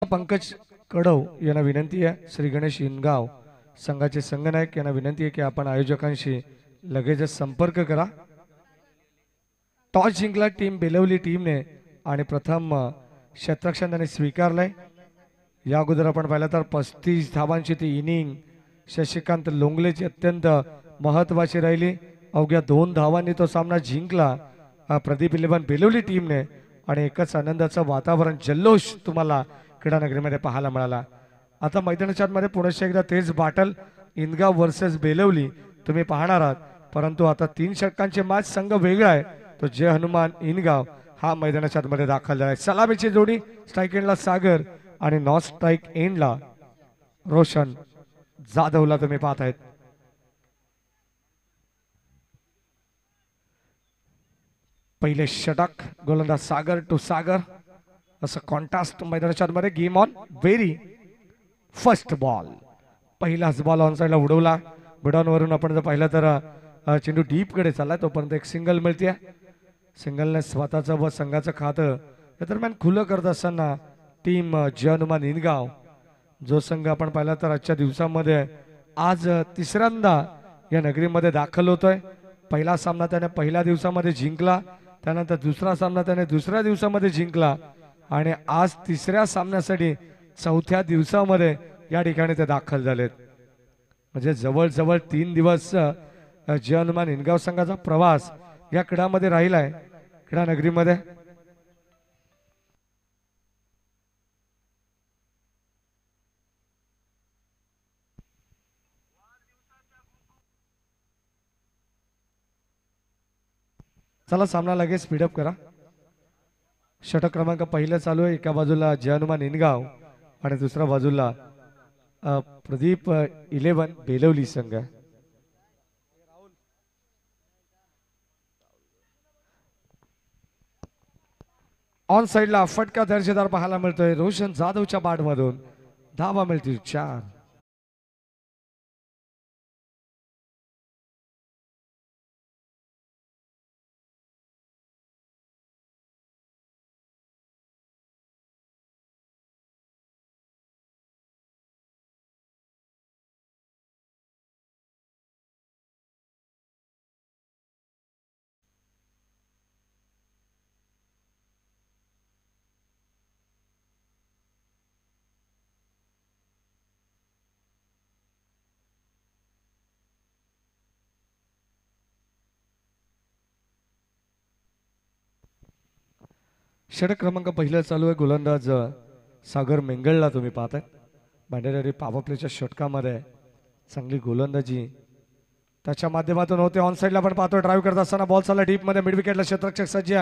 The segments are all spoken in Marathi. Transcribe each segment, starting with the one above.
पंकज कडव यांना विनंती आहे, श्री गणेश इनगाव संघाचे संघनायक यांना विनंती आहे की आपण आयोजकांशी लगेचच संपर्क करा। टॉस जिंकला टीम बेलवली टीमने आणि प्रथम क्षेत्ररक्षण त्यांनी स्वीकारलंय। या अगोदर आपण पाहिलं तर 35 धावांची ती इनिंग शशिकांत लोंगलेची अत्यंत महत्त्वाची राहिली। अवघ्या 2 धावांनी तो सामना जिंकला प्रदीप इलेव्हन बेलवली टीमने आणि एकच आनंदाचं वातावरण जल्लोष तुम्हाला क्रीडानगरीमध्ये पाहायला मिळाला। आता मैदानाच्या आतमध्ये पुन्हा एकदा तेच बाटल इनगाव वर्सेस बेलवली तुम्ही पाहणार आहात, परंतु आता 3 षटकांचे मॅच संघ वेगळा आहे, तो जय हनुमान इनगाव हा मैदानाच्या आतमध्ये दाखल झाला आहे। सलामीची जोडी स्ट्राइक एंडला सागर आणि नॉन स्ट्राइक एंडला रोशन जाधवला तुम्ही पाहत आहेत। पहिले षटक गोलंदाज सागर टू सागर असं कॉन्टास्ट मैदानाच्या आतमध्ये game on very first ball पहिलाच बॉल ऑन साइडला उडवला। बिडॉनवरून आपण जर पाहिलं तर चेंडू डीप कडे चाललाय, तोपर्यंत एक सिंगल मिळते। सिंगलने स्वतःचं व संघाचं खातं या दरम्यान खुलं करत असताना टीम जय हनुमान इनगाव जो संघ आपण पाहिला तर आजच्या दिवसामध्ये आज तिसऱ्यांदा या नगरीमध्ये दाखल होतोय। पहिला सामना त्याने पहिल्या दिवसामध्ये जिंकला, त्यानंतर दुसरा सामना त्याने दुसऱ्या दिवसामध्ये जिंकला आणि आज तिसऱ्या सामन्यासाठी चौथ्या दिवसामध्ये या ठिकाणी ते दाखल झालेत। म्हणजे जवळजवळ 3 दिवस जय हनुमान इनगाव संघाचा प्रवास या क्रीडामध्ये राहिलाय क्रीडा नगरीमध्ये। चला सामना लगेच स्पीडअप करा। षटक क्रमांक पहिलं चालू आहे, एका बाजूला जय हनुमान इनगाव आणि दुसऱ्या बाजूला प्रदीप इलेव्हन बेलवली संघ। ऑन साइडला फटका दर्जेदार पाहायला मिळतोय रोशन जाधवच्या बॅट मधून, धावा मिळतील 4। षटक क्रमांक पहिलं चालू आहे, गोलंदाज सागर मेंगळला तुम्ही पाहताय। बँडेरी पॉवर प्लेच्या षटकामध्ये चांगली गोलंदाजी त्याच्या माध्यमातून होते। ऑन साइडला आपण पाहतोय ड्राइव्ह करत असताना बॉल चालला डीप मध्ये, मिड विकेटला क्षेत्ररक्षक सज्ज,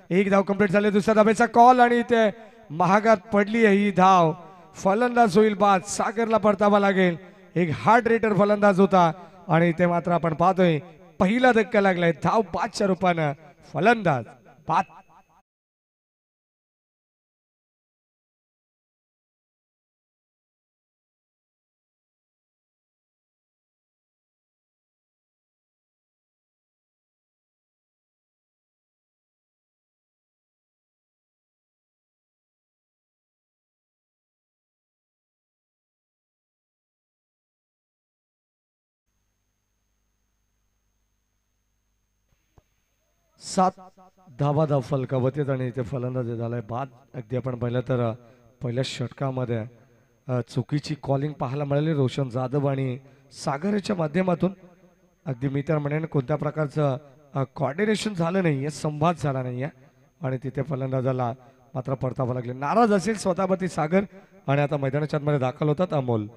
एक धाव कंप्लीट झाली। दुसऱ्या धावेचा कॉल आणि ते महागात पडली आहे ही धाव, फलंदाज होईल बाद, सागरला परतावा लागेल। एक हार्ड रेटर फलंदाज होता आणि ते मात्र आपण पाहतोय पहिला धक्का लागलाय, धाव 5च्या रूपानं फलंदाज बाद। सात धावा धाव फलकावतीत आणि इथे फलंदाज झालाय बाद। अगदी आपण पाहिलं तर पहिल्या षटकामध्ये चुकीची कॉलिंग पाहायला मिळाली रोशन जाधव आणि सागरच्या माध्यमातून। अगदी मी तर म्हणेन कोणत्या प्रकारचं कोऑर्डिनेशन झालं नाहीये, संवाद झाला नाहीये आणि तिथे फलंदाजाला मात्र परतावा लागले। नाराज असेल स्वतःवरती सागर आणि आता मैदानाच्या आतमध्ये दाखल होतात अमोल।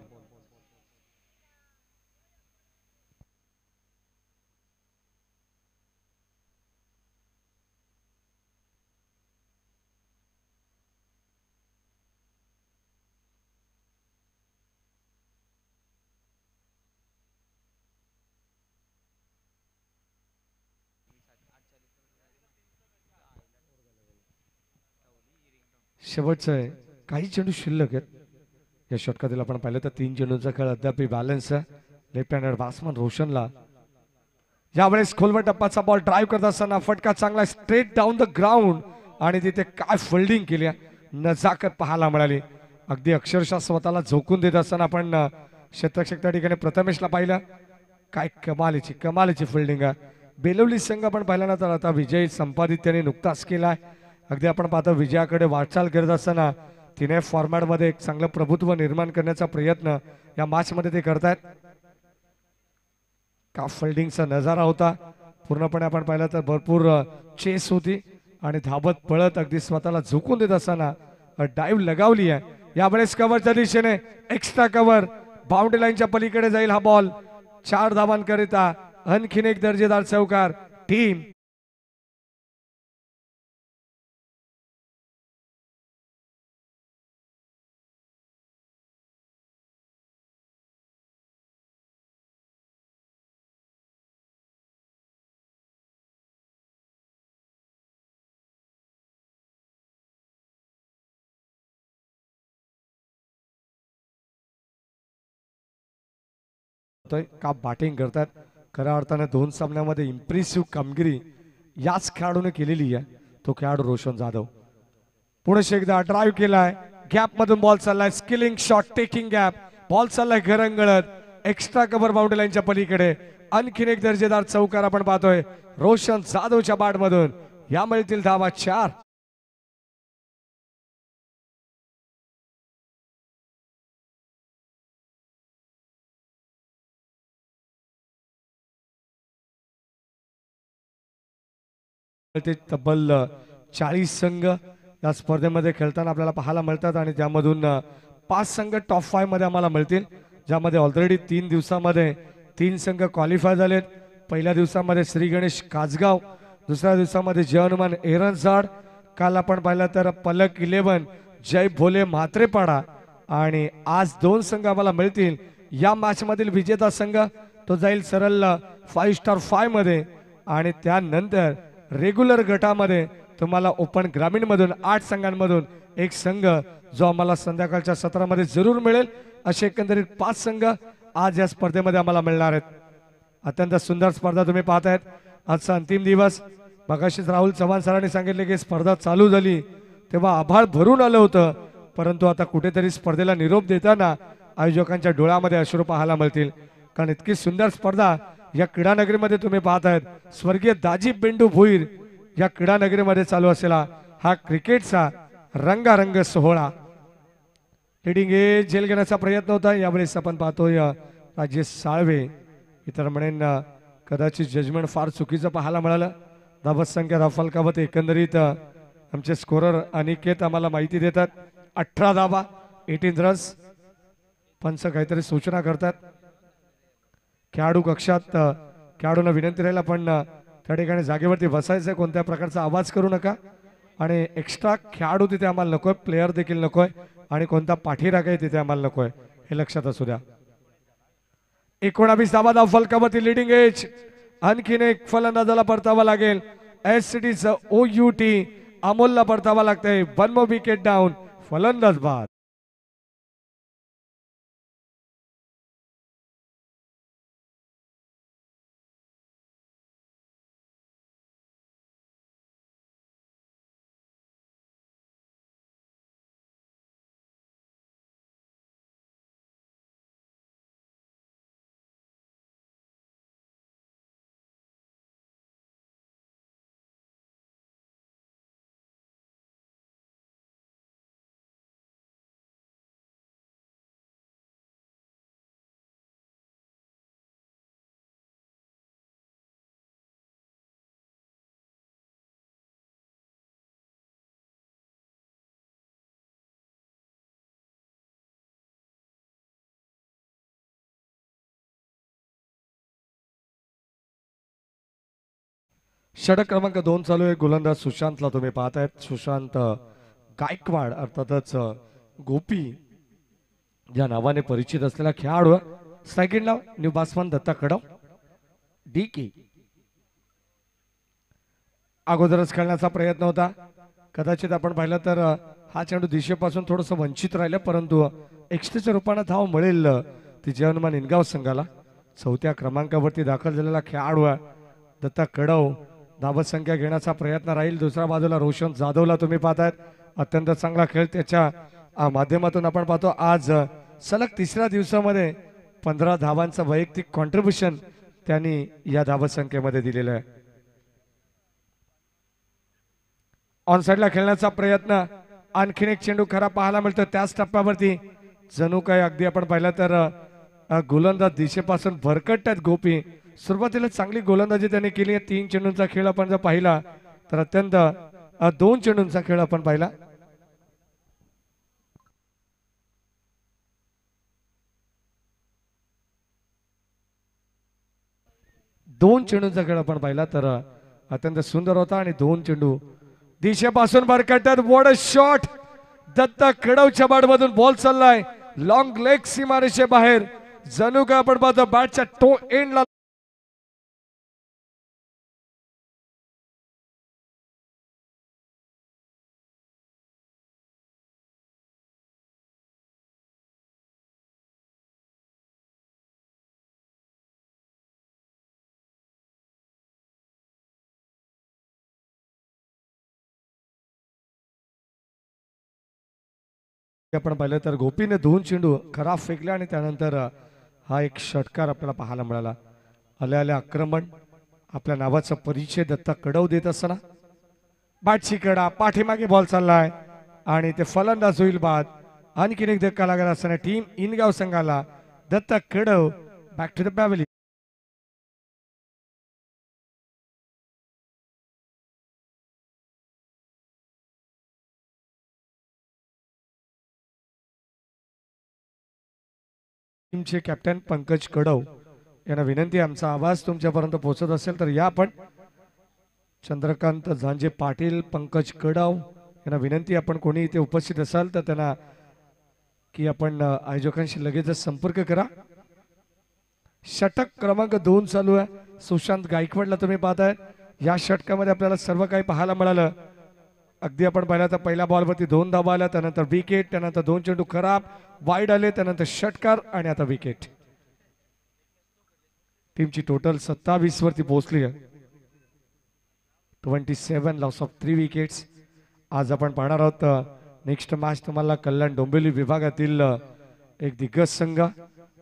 शेवटचं आहे, काही चेंडू शिल्लक आहेत या षटकातील। आपण पाहिलं तर 3 चेंडूंचा खेळ अद्याप बॅलन्स आहे। लेफ्ट हँडेड बॅट्समन रोशनला यावेळेस खोलवर टप्पाचा बॉल ड्राइव्ह करत असताना फटका चांगला स्ट्रेट डाऊन द ग्राउंड आणि तिथे काय फिल्डिंग केली, नजाकत पाहायला मिळाली। अगदी अक्षरशः स्वतःला झोकून देत असताना आपण क्षेत्ररक्षक त्या ठिकाणी प्रथमेशला पाहिलं. काय कमालीची फिल्डिंग आहे. बेलवली संघ आपण पाहिल्यानंतर आता विजय संपादित त्याने नुकताच केलाय. अगदी आपण पाहतो विजयाकडे वाटचाल करत असताना तिने फॉर्मॅटमध्ये एक चांगलं प्रभुत्व निर्माण करण्याचा प्रयत्न या मॅच मध्ये ते करतायत. का फिल्डिंगचा नजारा होता पूर्णपणे आपण पाहिलं तर भरपूर चेस होती आणि धावत पळत अगदी स्वतःला झुकून देत असताना डाईव्ह लगावली आहे. यावेळेस कव्हरच्या दिशेने एक्स्ट्रा कव्हर बाउंड्री लाईनच्या पलीकडे जाईल हा बॉल. 4 धावांकरिता आणखीन एक दर्जेदार चौकार. टीम का बॅटिंग करतात. खऱ्या अर्थाने 2 सामन्यामध्ये इम्प्रेसिव्ह कामगिरी याच खेळाडूने केलेली आहे. तो खेळाडू रोशन जाधव. पुढे एकदा ड्राईव्ह केलाय. गॅप मधून बॉल चाललाय. Skilling shot taking gap. Ball चाललाय घरंगळत. एक्स्ट्रा कव्हर बाउंड्री लाईनच्या पलीकडे आणखीन एक दर्जेदार चौकार आपण पाहतोय रोशन जाधवच्या बॅट मधून. या मिळतील धावा 4. ते तब्बल 40 संघ या स्पर्धेमध्ये खेळताना आपल्याला पाहायला मिळतात आणि त्यामधून 5 संघ टॉप 5 मध्ये आम्हाला मिळतील. ज्यामध्ये ऑलरेडी 3 दिवसामध्ये 3 संघ क्वालिफाय झालेत. पहिल्या दिवसामध्ये श्री गणेश कासगाव, दुसऱ्या दिवसामध्ये जय हनुमान एरनझाड, काल आपण पाहिलं तर पलक 11 जय भोले म्हात्रेपाडा आणि आज 2 संघ आम्हाला मिळतील. या मॅच मधील विजेता संघ तो जाईल सरळ 5 स्टार 5 मध्ये आणि त्यानंतर रेग्युलर गटामध्ये तुम्हाला ओपन ग्रामीण मधून 8 संघांमधून एक संघ जो आम्हाला संध्याकाळच्या सत्रामध्ये जरूर मिळेल. असे एकंदरीत 5 संघ आज या स्पर्धेमध्ये आम्हाला मिळणार आहेत. अत्यंत सुंदर स्पर्धा तुम्ही पाहतायत. आजचा अंतिम दिवस. मगाशीच राहुल चव्हाण सरांनी सांगितले की स्पर्धा चालू झाली तेव्हा आभाळ भरून आलं होतं, परंतु आता कुठेतरी स्पर्धेला निरोप देताना आयोजकांच्या डोळ्यामध्ये अश्रू पाहायला मिळतील. कारण इतकी सुंदर स्पर्धा या क्रीडानगरीमध्ये तुम्ही पाहतायत. स्वर्गीय दाजी बेंडू भोईर या क्रीडानगरीमध्ये चालू असलेला हा क्रिकेटचा रंगारंग सोहळा. लिडिंग एज झेल घेण्याचा प्रयत्न होता. यावेळेस आपण पाहतोय राजेश साळवे. इतर म्हणेन कदाचित जजमेंट फार चुकीचं पाहायला मिळालं. धावत संख्या राफल कावत एकंदरीत आमचे स्कोरर अनिकेत आम्हाला माहिती देतात 18 धावा 18 रन्स. पंच काहीतरी सूचना करतात. खेळाडू कक्षात खेळाडूंना विनंती राहील आपण त्या ठिकाणी जागेवरती बसायचं. कोणत्या प्रकारचा आवाज करू नका आणि एक्स्ट्रा खेळाडू तिथे आम्हाला नकोय. प्लेयर देखील नकोय आणि कोणता पाठीराखाही तिथे आम्हाला नकोय. हे लक्षात असू द्या. 19 धावा धाव फलकावरती लिडिंग एज. आणखीन एक फलंदाजाला परतावा लागेल. एससीडीचं OUT अमोलला परतावा लागतंय. 1 more विकेट डाऊन. फलंदाज बाद. षटक क्रमांक 2 चालू आहे. गोलंदाज सुशांतला तुम्ही पाहतायत. सुशांत गायकवाड अर्थातच गोपी या नावाने परिचित असलेला खेळाडू. स्ट्रायकिंग नाव न्यू बॅट्समन दत्ता कडव DK. अगोदरच खेळण्याचा प्रयत्न होता. कदाचित आपण पाहिलं तर हा चेंडू दिशेपासून थोडस वंचित राहिलं, परंतु एक्स्ट्राच्या रूपाने धाव मिळेल ती जय हनुमान इनगाव संघाला. 4थ्या क्रमांकावरती दाखल झालेला खेळाडू दत्ता कडव. धावत संख्या घेण्याचा प्रयत्न राहील. दुसऱ्या बाजूला रोशन जाधवला तुम्ही पाहतायत. अत्यंत चांगला खेळ त्याच्या माध्यमातून आपण पाहतो आज सलग तिसऱ्या दिवसामध्ये 15 धावांचं वैयक्तिक कॉन्ट्रीब्युशन त्यांनी या धावसंख्येमध्ये दिलेलं आहे. ऑन साइडला खेळण्याचा प्रयत्न, आणखीन एक चेंडू खरा पाहायला मिळतो त्याच टप्प्यावरती. जणू काय अगदी आपण पाहिलं तर गोलंदाज दिशेपासून भरकटत आहेत गोपी. सुरुवातीला चांगली गोलंदाजी त्यांनी केली आहे. 3 चेंडूंचा खेळ आपण जर पाहिला तर अत्यंत 2 चेंडूंचा खेळ आपण पाहिला. दोन चेंडूंचा खेळ आपण पाहिला तर अत्यंत सुंदर होता आणि 2 चेंडू दिशेपासून भरकटतात. What a shot. दत्त कडवच्या बॅटमधून बॉल चाललाय लॉंग लेग सीमारेषे बाहेर. जणू काय आपण पाहतो बॅटच्या टो एंडला आपण पाहिलं तर गोपीने 2 चेंडू खराब फेकले आणि त्यानंतर हा एक षटकार आपल्याला पाहायला मिळाला. आल्या आल्या आक्रमण, आपल्या नावाचा परिचय दत्ता कडव देत असताना बॅटची कडा, पाठीमागे बॉल चाललाय आणि ते फलंदाज होईल बाद. आणखीन एक धक्का लागला असताना टीम इनगाव संघाला. Datta कडव back to the pavilion. टीमचे कॅप्टन पंकज कडव यांना विनंती, आमचा आवाज तुमच्यापर्यंत पोहोचत असेल तर या आपण. चंद्रकांत झांजे पाटील, पंकज कडव यांना विनंती, आपण कोणी इथे उपस्थित असाल तर त्यांना की आपण आयोजकांशी लगेचच संपर्क करा. षटक क्रमांक 2 चालू आहे. सुशांत गायकवाडला तुम्ही पाहताय. या षटकामध्ये आपल्याला सर्व काही पाहायला मिळालं. अगदी आपण पाहिलं तर पहिल्या बॉलवरती 2 धावा आल्या, त्यानंतर विकेट, त्यानंतर 2 चेंडू खराब वाईड आले, त्यानंतर षटकार आणि आता विकेट. टीमची टोटल 27 वरती पोहोचली आहे. 27 लॉस ऑफ 3 विकेट्स. आज आपण पाहणार आहोत नेक्स्ट मॅच तुम्हाला कल्याण डोंबिवली विभागातील एक दिग्गज संघ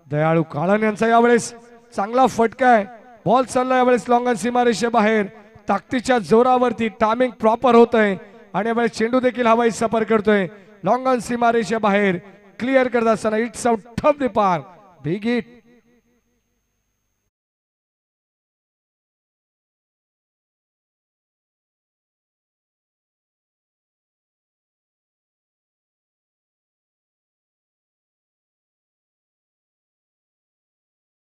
दयाळू काळन यांचा यावेळेस चांगला फटका आहे. बॉल चालला यावेळेस लॉंगन सीमारेषे बाहेर. ताकदीच्या जोरावरती टायमिंग प्रॉपर होत आहे आणि यावेळेस चेंडू देखील हवाई सफर करतोय. लॉंगन सीमारेषे बाहेर क्लिअर करत असताना it's out tough the park. Big hit.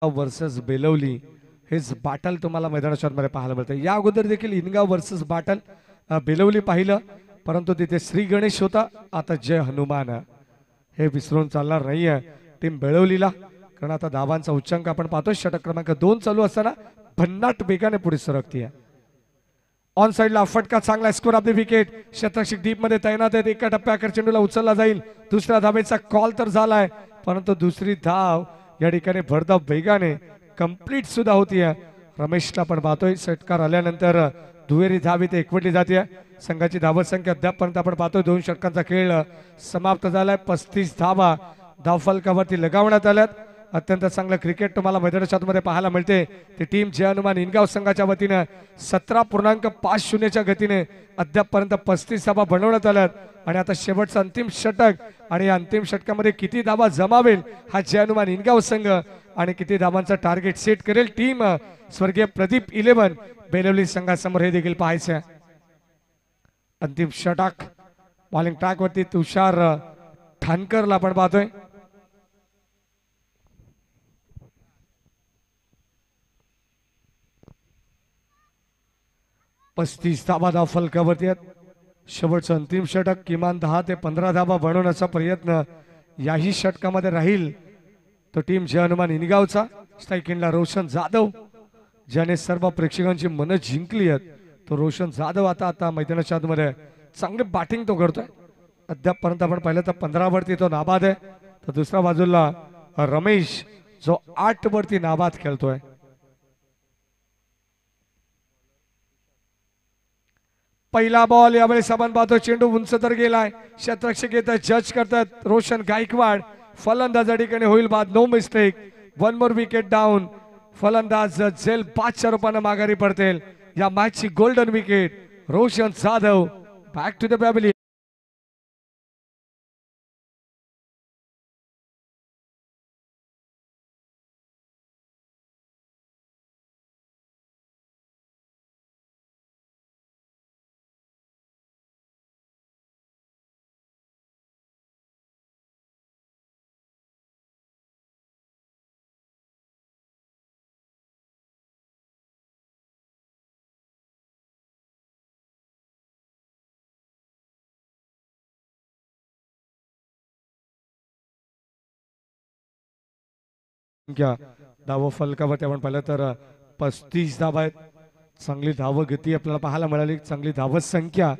Versus Belavali हेच बॅटल तुम्हाला मैदानाच्या मध्ये पाहायला मिळतं. या अगोदर देखील इनगाव वर्सेस बॅटल बेलवली पाहिलं, परंतु तिथे श्री गणेश होता. आता जय हनुमान हे विसरून चालणार नाहीये टीम बेलवलीला, कारण आता धावांचा उच्चांक आपण पाहतो. षटक क्रमांक 2 चालू असताना भन्नाट वेगाने पुढे सरकतीये. ऑन साइडला फटका, चांगला स्कोर ऑफ द विकेट. शतरक्षक डीप मध्ये तैनात आहेत. एका टप्प्याकर चेंडूला उचलला जाईल. दुसऱ्या धावेचा कॉल तर झालाय, परंतु दुसरी धाव या ठिकाणी भरधाव वेगाने कंप्लीट सुद्धा होतीये. रमेशला पण पाहतोय. षटकार आल्यानंतर दुहेरी धाव इथे एकवटली जाते. संघाची धावत संख्या अद्यापपर्यंत आपण पाहतोय 2 षटकांचा खेळ समाप्त झालाय. 35 धावा धावफलकावरती लगावण्यात आल्यात. अत्यंत चांगलं क्रिकेट तुम्हाला मैदानाच्या आतमध्ये पाहायला मिळते. ती टीम जय हनुमान इनगाव संघाच्या वतीनं 17.50च्या गतीने अद्यापपर्यंत 35 धावा बनवण्यात आल्यात. आणि आता शेवटचं अंतिम षटक, आणि या अंतिम षटकामध्ये किती धावा जमावेल हा जय हनुमान इनगाव संघ आणि किती धावांचा टार्गेट सेट करेल टीम स्वर्गीय प्रदीप 11 बेलवली संघासमोर हे देखील पाहायचं आहे. अंतिम षटक बॉलिंग ट्रॅक वरती तुषार ठाणकरला आपण पाहतोय. पस्तीस धावा धावफलकावरती आहेत. शेवटचं अंतिम षटक किमान 10 ते 15 धावा बनवण्याचा प्रयत्न याही षटकामध्ये राहील तो टीम जय हनुमान इनगावचा. स्ट्राईक एंडला रोशन जाधव, ज्याने सर्व प्रेक्षकांची मनं जिंकली आहेत, तो रोशन जाधव आता मैदानाच्या आतमध्ये चांगली बॅटिंग तो करतोय. अद्यापपर्यंत आपण पाहिलं तर 15 वरती तो नाबाद आहे, तर दुसऱ्या बाजूला रमेश जो 8 वरती नाबाद खेळतोय. पहिला बॉल यावेळेस आपण पाहतो चेंडू उंच तर गेलाय क्षेत्ररक्षक येतात जज करतात रोशन गायकवाड फलंदाज या ठिकाणी होईल बाद no mistake one more wicket down फलंदाज झेल 5च्या रूपाने माघारी पडतील या मॅचची golden wicket Roshan Jadhav back to the pavilion घ्या धाव फलकावरती आपण पाहिलं तर 35 धावा आहेत चांगली धाव गती आपल्याला पाहायला मिळाली चांगली धाव संख्या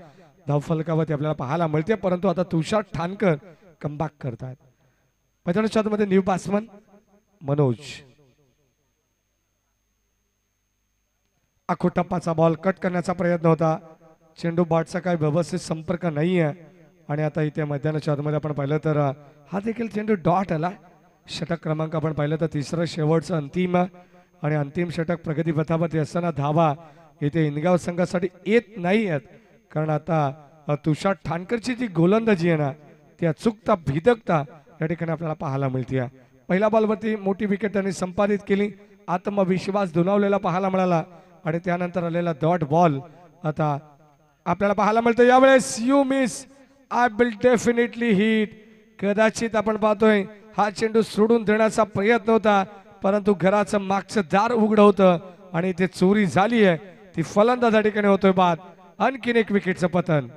धाव फलकावरती आपल्याला पाहायला मिळते परंतु आता तुषार ठाणकर कमबॅक करतात मैदानाच्या आतमध्ये न्यू बॅट्समन मनोज आखो टप्पाचा बॉल कट करण्याचा प्रयत्न होता चेंडू बॉटचा काही व्यवस्थित संपर्क नाही आहे आणि आता इथे मैदानाच्या आतमध्ये आपण पाहिलं तर हा देखील चेंडू डॉट आला षटक क्रमांक आपण पाहिलं तर तिसरं शेवटचं अंतिम आणि अंतिम षटक प्रगतीपथावरती असताना धावा इथे इनगाव संघासाठी येत नाही आहेत कारण आता तुषार ठाणकरची जी गोलंदाजी आहे ना ती अचूकता भिदकता या ठिकाणी आपल्याला पाहायला मिळते पहिल्या बॉलवरती मोठी विकेट त्यांनी संपादित केली आत्मविश्वास दुणावलेला पाहायला मिळाला आणि त्यानंतर आलेला डॉट बॉल आता आपल्याला पाहायला मिळतं यावेळेस you miss I will definitely hit कदाचित आपण पाहतोय हा चेंडू सोडून देण्याचा प्रयत्न होता परंतु घराचं मागचं दार उघडं होतं आणि इथे चोरी झाली आहे ती फलंदाज या ठिकाणी होतोय बाद आणखीन एक विकेटचं पतन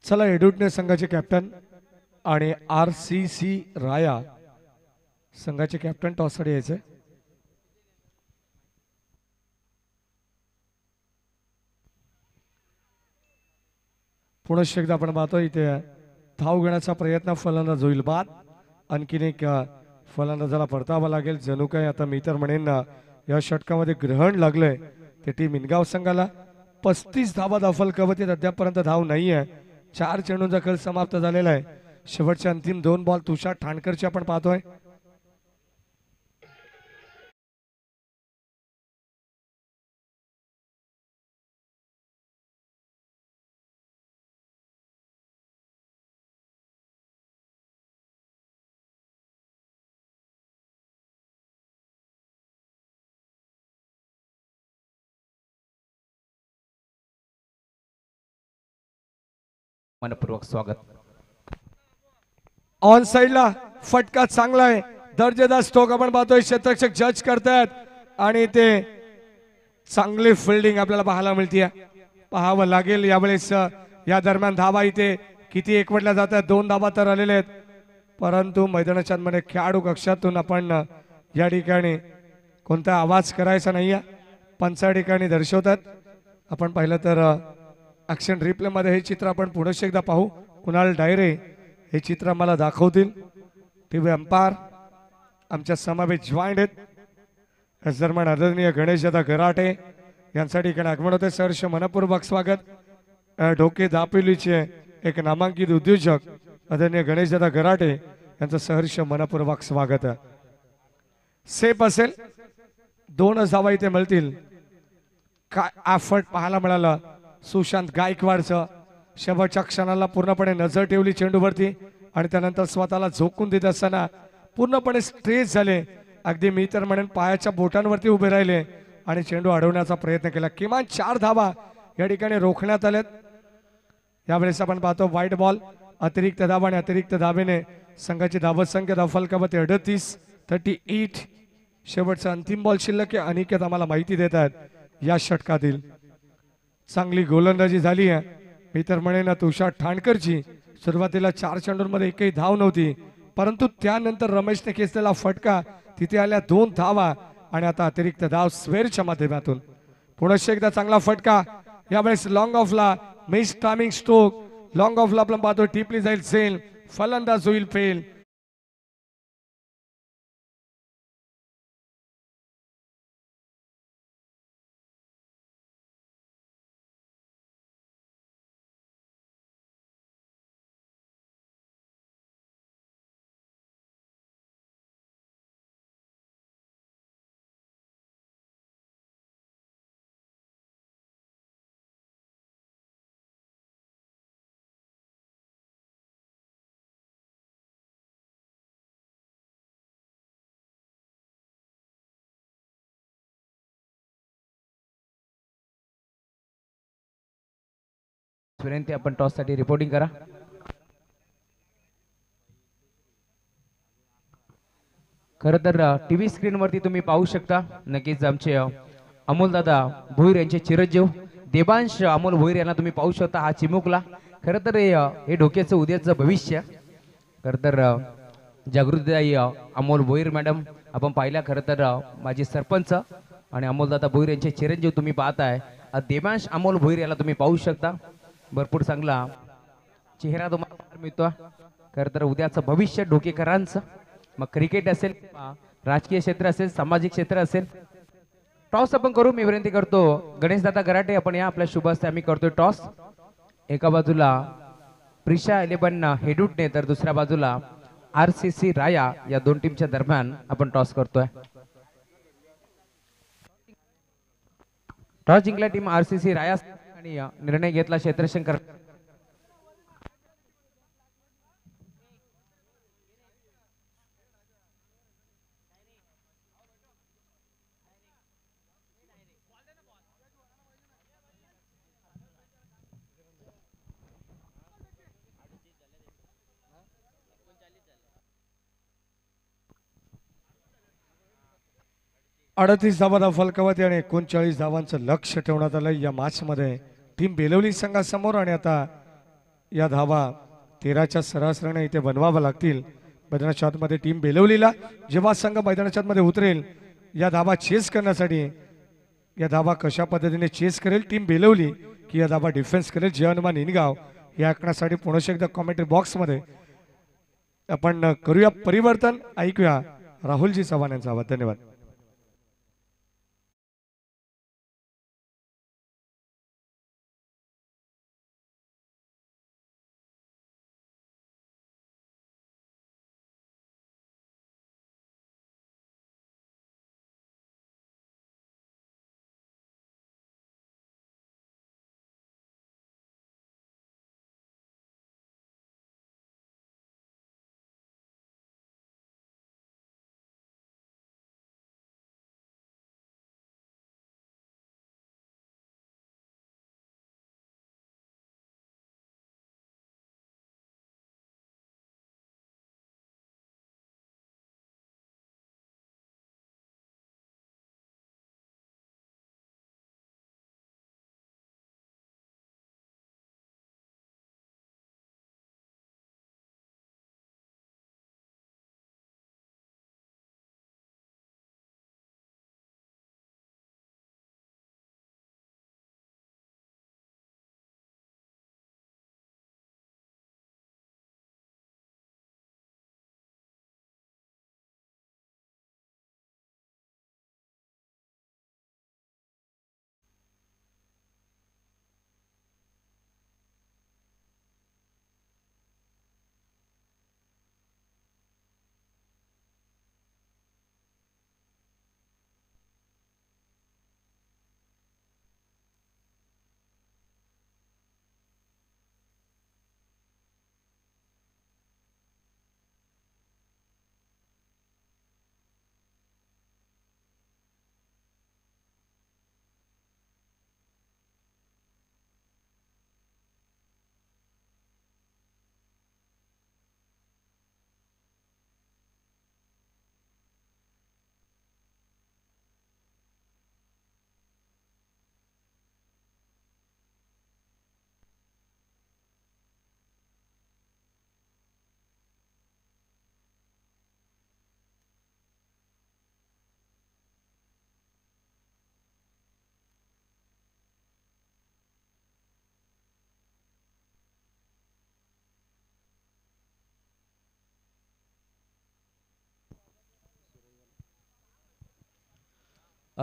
चला एडुटने संघाचे कॅप्टन आणि RCC राया संघाचे कॅप्टन टॉससाठी यायचे पुनश्च एकदा आपण पाहतो इथे धाव घेण्याचा प्रयत्न फलंदाज होईल बाद आणखीन एक फलंदाजाला परतावा लागेल जणू काय आता मी तर म्हणेन या षटकामध्ये ग्रहण लागलंय ते टीम इनगाव संघाला 35 धावा दाखल कवतीत अद्यापर्यंत धाव नाही आहे 4 चेंडूंचा खेळ समाप्त झालेला आहे शेवटचे अंतिम 2 बॉल तुषार ठाणकरचे आपण पाहतोय मनपूर्वक स्वागत ऑन साइडला फटका चांगला आहे दर्जेदार स्ट्रोक आपण पाहतोय क्षेत्ररक्षक जज करतात आणि ते चांगली फिल्डिंग आपल्याला पाहायला मिळते पाहावं लागेल यावेळेस या दरम्यान धावा इथे किती एकवटल्या जातात 2 धावा तर आलेले आहेत परंतु मैदानाच्या मध्ये खेळाडू कक्षातून आपण या ठिकाणी कोणता आवाज करायचा नाहीये पंच या ठिकाणी दर्शवतात आपण पाहिलं तर ॲक्शन रिप्ले मध्ये हे चित्र आपण पुढे एकदा पाहू कुणाल डायरे हे चित्र मला दाखवतील टीव्ही अंपायर आमच्या समावेश जॉईंट आहेत दरम्यान आदरणीय गणेश दादा गराटे यांच्या ठिकाणी आगमन होते सहर्ष मनपूर्वक स्वागत ढोके दापोलीचे एक नामांकित उद्योजक आदरणीय गणेश दादा गराटे यांचं सहर्ष मनपूर्वक स्वागत आहे सेफ असेल 2 धावा इथे मिळतील काय एफर्ट पाहायला मिळाला सुशांत गायकवाडचं शेवटच्या क्षणाला पूर्णपणे नजर ठेवली चेंडूवरती आणि त्यानंतर स्वतःला झोकून देत असताना पूर्णपणे स्ट्रेस झाले अगदी मी तर म्हणेन पायाच्या बोटांवरती उभे राहिले आणि चेंडू अडवण्याचा प्रयत्न केला किमान 4 धावा या ठिकाणी रोखण्यात आल्यात यावेळेस आपण पाहतो व्हाईट बॉल अतिरिक्त धावा आणि अतिरिक्त धावेने संघाची धावत संख्या धावफलकामध्ये 38-38. शेवटचा अंतिम बॉल शिल्लक आहे. अनिकेत आम्हाला माहिती देतात या षटकातील चांगली गोलंदाजी झाली आहे. मी तर म्हणेन तुषार ठाणकरची सुरुवातीला 4 चेंडूंमध्ये एकही धाव नव्हती, परंतु त्यानंतर रमेशने खेचलेला फटका, तिथे आल्या 2 धावा आणि आता अतिरिक्त धाव स्वेरच्या माध्यमातून पुन्हा एकदा चांगला फटका. यावेळेस लॉंग ऑफला मिस टायमिंग स्ट्रोक. लॉंग ऑफला आपण पाहतो टिपली जाईल सेल, फलंदाज होईल फेल. विनंती आपण टॉस साठी रिपोर्टिंग करा. खरं तर टीव्ही स्क्रीनवरती तुम्ही पाहू शकता नक्कीच आमचे अमोलदादा भोईर यांचे चिरंजीव देवांश अमोल भोईर यांना तुम्ही पाहू शकता. हा चिमुकला खरं तर हे डोक्याचं उद्याचं भविष्य. खरं तर जागृतीदाई अमोल भोईर मॅडम आपण पाहिल्या. खरं तर माझी सरपंच आणि अमोलदादा भोईर यांचे चिरंजीव तुम्ही पाहताय. देवांश अमोल भोईर याला तुम्ही पाहू शकता. भरपूर चांगला चेहरा तुम्हाला मिळतो. खरं तर उद्याचं भविष्य ढोकेकरांचं, मग क्रिकेट असेल, राजकीय क्षेत्र असेल, सामाजिक क्षेत्र असेल. टॉस आपण करू. मी विनंती करतो गणेशदादा गराटे आपण या आपल्या शुभ हस्ते आम्ही करतोय टॉस. एका बाजूला प्रिशा 11 हेडूटने तर दुसऱ्या बाजूला RCC राया या दोन टीमच्या दरम्यान आपण टॉस करतोय. टॉस जिंकला टीम RCC राया आणि निर्णय घेतला क्षेत्रशंकर. अडतीस धावा फलकावती आणि 39 धावांचं लक्ष ठेवण्यात आलं या मॅच मध्ये टीम बेलवली संघासमोर. आणि आता या धावा 13च्या सरासरीने इथे बनवाव्या लागतील मैदानाच्या आतमध्ये. टीम बेलवलीला जेव्हा संघ मैदानाच्या आतमध्ये उतरेल या धावा चेस करण्यासाठी, या धावा कशा पद्धतीने चेस करेल टीम बेलवली की या धावा डिफेन्स करेल जय हनुमान इनगाव, या ऐकण्यासाठी पुन्हा एकदा कॉमेंट्री बॉक्समध्ये आपण करूया परिवर्तन. ऐकूया राहुलजी चव्हाण यांचा आवाज. धन्यवाद.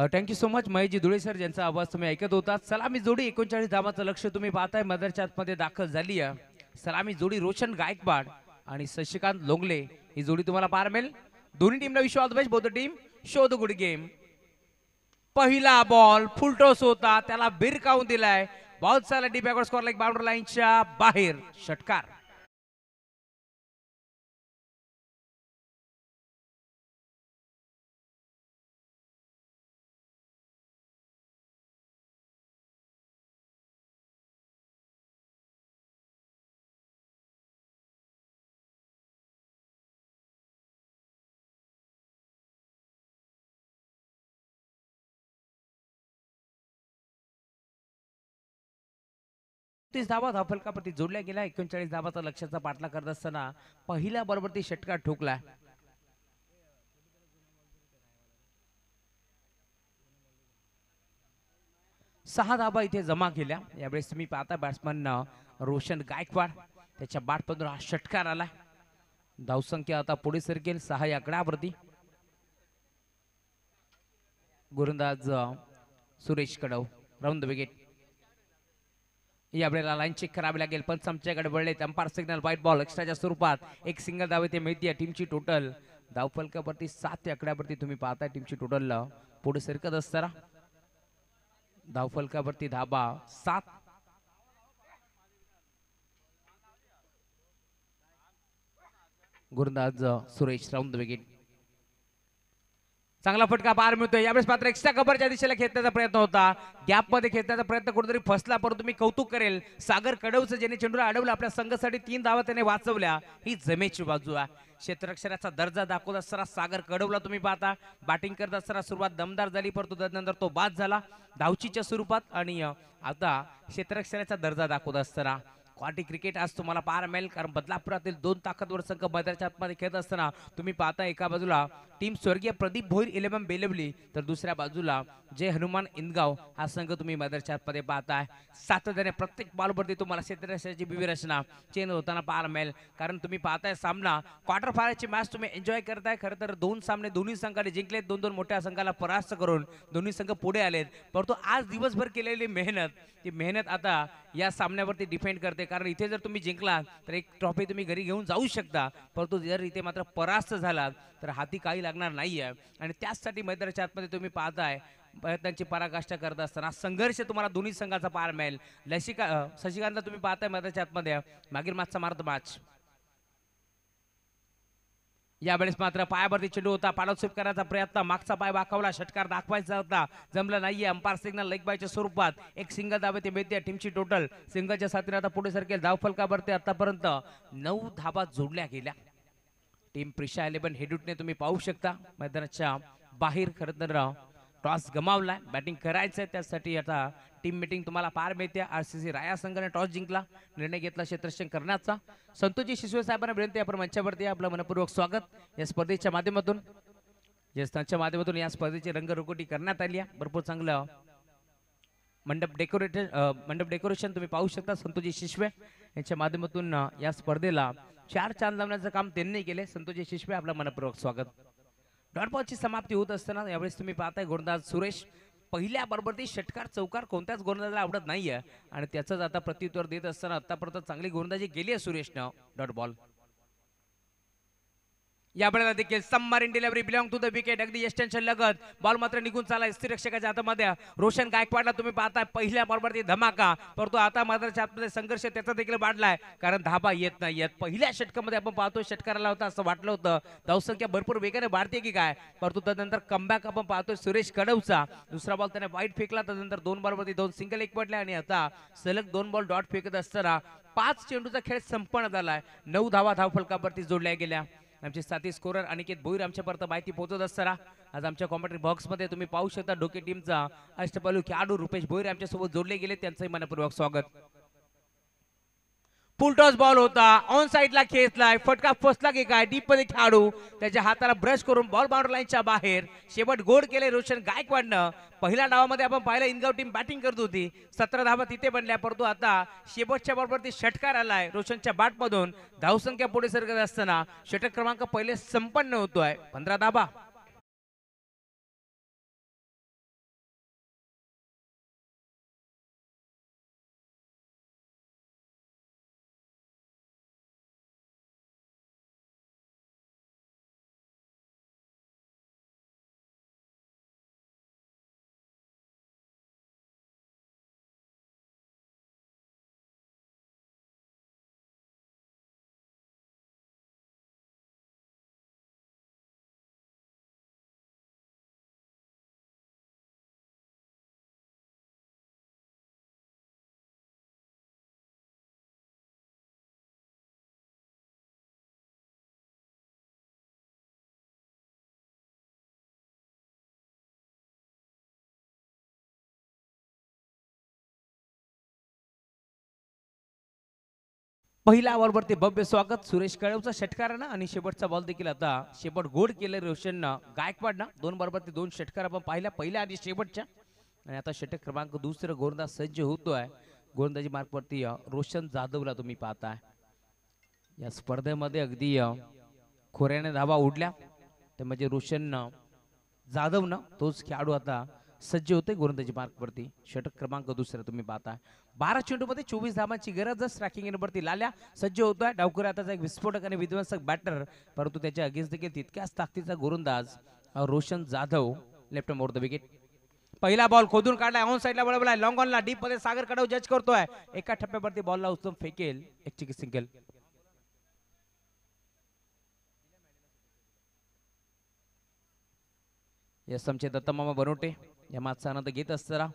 Thank you so much Maheshji Dhule sir, ज्यांचा आवाज तुम्ही ऐकत होता. सलामी जोडी 39 धावाचं लक्ष तुम्ही पाहताय मदरच्या आतमध्ये दाखल झाली आहे. सलामी जोडी रोशन गायकवाड आणि शशिकांत लोंगले ही जोडी तुम्हाला पाहायला मिळेल. दोन्ही टीमला wish all the best. Both the team show the good game. पहिला बॉल फुलटॉस होता, त्याला भिरकावून दिलाय. बॉल चालला deep backward score like boundary लाईनच्या बाहेर. षटकार. धावा धावफलकावरती जोडल्या गेल्या. 39 धावाचा लक्ष्याचा पाठलाग करत असताना पहिल्या बॉलवरती षटकार ठोकला. 6 धावा इथे जमा केल्या. यावेळेस तुम्ही पाहता बॅट्समन रोशन गायकवाड त्याच्या बॅटमधून हा षटकार आला. धावसंख्या आता पुढे सरकेल 6 या आकड्यावरती. गोलंदाज सुरेश कडव राऊंड द विकेट. यावेळेला लाईन चेक करावी लागेल. पंच आमच्याकडे वळले. अंपायर सिग्नल व्हाईट बॉल एक्स्ट्राच्या स्वरूपात एक सिंगल धाव इथे मिळते. टीमची टोटल धावफलकावरती 7 या आकड्यावरती तुम्ही पाहताय टीमची टोटल पुढे सरकत असताना धावफलकावरती धाबा 7. गोलंदाज सुरेश राऊंड द विकेट. चांगला फटका पार मिळतोय. यावेळेस मात्र एक्स्ट्रा कव्हरच्या दिशेला खेचण्याचा प्रयत्न होता. गॅप मध्ये खेचण्याचा प्रयत्न कुठेतरी फसला, परंतु मी कौतुक करेल सागर कडवचं, ज्याने चेंडूला अडवलं. आपल्या संघासाठी 3 धावा त्याने वाचवल्या. ही जमेची बाजू आहे. क्षेत्ररक्षणाचा दर्जा दाखवत असताना सागर कडवला तुम्ही पाहता. बॅटिंग करत असताना सुरुवात दमदार झाली, परंतु त्यानंतर तो बाद झाला धावचीच्या स्वरूपात. आणि आता क्षेत्ररक्षणाचा दर्जा दाखवत असताना क्वालिटी क्रिकेट आज तुम्हाला पाहायला मिळेल. कारण बदलापुरातील 2 ताकदवर संघ मैदानाच्या आतमध्ये खेळत असताना तुम्ही पाहता एका बाजूला टीम स्वर्गीय प्रदीप भोईर 11 बेलवली, तर दुसऱ्या बाजूला जय हनुमान इंदगाव हा संघ तुम्ही मैदानाच्या आतमध्ये पाहताय. सातत्याने प्रत्येक बॉलवरती तुम्हाला क्षेत्ररक्षणाची विविरचना चेंज होताना पाहायला मिळेल. कारण तुम्ही पाहताय सामना क्वार्टर फायनलची मॅच तुम्ही एन्जॉय करताय. खरं तर 2 सामने दोन्ही संघाने जिंकलेत. 2-2 मोठ्या संघाला परास्त करून दोन्ही संघ पुढे आलेत. परंतु आज दिवसभर केलेली मेहनत, ती मेहनत आता या सामन्यावरती डिपेंड करते. कारण इथे जर तुम्ही जिंकलात तर एक ट्रॉफी तुम्ही घरी घेऊन जाऊ शकता, परंतु जर इथे मात्र परास्त झालात तर हाती काही लागणार नाहीये. आणि त्याचसाठी मैदानाच्या आतमध्ये तुम्ही पाहताय प्रयत्नांची पराकाष्ठा करत असताना संघर्ष तुम्हाला दोन्ही संघाचा पार मिळेल. शशिकांतला तुम्ही पाहताय मैदानाच्या आतमध्ये मागील मॅचचा मारत मॅच. यावेळेस मात्र पायावरती चेंडू होता. पाडव स्वीप करण्याचा प्रयत्न, मागचा पाय वाकवला, षटकार दाखवायचा होता, जमला नाहीये. अंपायर सिग्नल लेग बायच्या स्वरूपात एक सिंगल धाव ते मिळते. टीमची टोटल सिंगलच्या साथीने आता पुढे सरकेल. धावफलकावरती आतापर्यंत 9 धावा जोडल्या गेल्या. टीम प्रिशा 11 हेडूटने तुम्ही पाहू शकता मैदानाच्या बाहेर. खरं तर टॉस गमावलाय, बॅटिंग करायचंय, त्यासाठी आता टीम मीटिंग तुम्हाला पार मिळते. RCC राया संघाने टॉस जिंकला, निर्णय घेतला क्षेत्ररक्षण करण्याचा. संतोषजी शिसवे साहेबांना विनंती, आपण मंचावरती आपलं मनपूर्वक स्वागत या स्पर्धेच्या माध्यमातून. ज्येष्ठांच्या माध्यमातून या स्पर्धेची रंगरंगोटी करण्यात आली आहे. भरपूर चांगलं मंडप डेकोरेशन तुम्ही पाहू शकता. संतोषजी शिसवे यांच्या माध्यमातून या स्पर्धेला 4 चांद लावण्याचं काम त्यांनी केले. संतोषजी शिसवे आपलं मनपूर्वक स्वागत. डॉट बॉलची समाप्ती होत असताना यावेळेस तुम्ही पाहताय गोलंदाज सुरेश पहिल्या बरोबरती षटकार चौकार कोणत्याच गोलंदाजाला आवडत नाहीये आणि त्याचंच आता प्रत्युत्तर देत असताना आतापर्यंत चांगली गोलंदाजी केली आहे सुरेशनं. Dot ball. यावेळेला देखील submarine delivery belong to the wicket. अगदी एक्सटेन्शन लगत बॉल मात्र निघून चालला स्थिरक्षकाच्या हातामध्ये. रोशन गायकवाडला तुम्ही पाहताय पहिल्या बॉलवरती धमाका, परंतु आता मैदानाच्या आतमध्ये संघर्ष त्याचा देखील वाढलाय, कारण धाबा येत नाहीयेत. पहिल्या षटकामध्ये आपण पाहतोय षटकाराला होता असं वाटलं होतं, धावसंख्या भरपूर वेगाने वाढते की काय, परंतु त्यानंतर कमबॅक आपण पाहतोय सुरेश कडवचा. दुसरा बॉल त्याने वाईट फेकला, त्यानंतर 2 बॉलवरती 2 सिंगल एक पडले आणि आता सलग 2 बॉल डॉट फेकत असताना 5 चेंडूचा खेळ संपन्न झालाय. 9 धावा धावफलकावरती जोडल्या गेल्या. आमचे साथी स्कोरर अनिकेत भोईर आमच्यापर्यंत माहिती पोहोचत असताना आज आमच्या कॉमेंट्री बॉक्समध्ये तुम्ही पाहू शकता डोके टीमचा अष्टपैलू खेळाडू रुपेश भोईर आमच्यासोबत जोडले गेले, त्यांचंही मनपूर्वक स्वागत. फुल टॉस बॉल होता, ऑन साइडला खेचलाय, फटका फसला की काय, डीप मध्ये खेळाडू त्याच्या हाताला ब्रश करून बॉल बाउंड्री लाईनच्या बाहेर. शेवट गोड केले रोशन गायकवाडनं. पहिल्या डावामध्ये आपण पाहिलं इंदगाव टीम बॅटिंग करत होती, 17 धावा तिथे बनल्या, परंतु आता शेवटच्या बॉलवरती षटकार आलाय रोशनच्या बॅटमधून. धावसंख्या पुढे सरकत असताना षटक क्रमांक पहिले संपन्न होतोय. 15 धावा. पहिल्या बॉलवरती भव्य स्वागत सुरेश कळवचा षटकारानं आणि शेवटचा बॉल देखील आता शेवट गोड केलं रोशननं गायकवाडनं. 2 बॉलवरती 2 षटकार आपण पाहिल्या पहिल्या आणि शेवटच्या. आणि आता षटक क्रमांक दुसरं गोलंदाज सज्ज होतोय. गोलंदाजी मार्कवरती रोशन जाधवला तुम्ही पाहताय. या स्पर्धेमध्ये अगदी खोऱ्याने धावा उडल्या ते म्हणजे रोशन जाधवनं तोच खेळाडू आता सज्ज होते गोलंदाजी मार्कवरती. षटक क्रमांक दुसरा तुम्ही पाहताय. 12 चेंडूमध्ये 24 धावांची गरज. स्ट्रायकिंग एंडवरती लाल्या सज्ज होतोय. डावखुरा आता एक विस्फोटक आणि विध्वंसक बॅटर, परंतु त्याच्या अगेन्स्ट देखील तितक्याच ताकदीचा गोलंदाज Roshan Jadhav left more the wicket. पहिला बॉल खोदून काढलाय, ऑन साइडला वळवलाय, लॉंग ऑनला डीप मध्ये सागर कडव जज करतोय. एका टप्प्यावरती बॉलला उचलून फेकेल एक चिकी सिंगल. यस आमचे दत्तमामा बनवटे या मागचा आनंद घेत असताना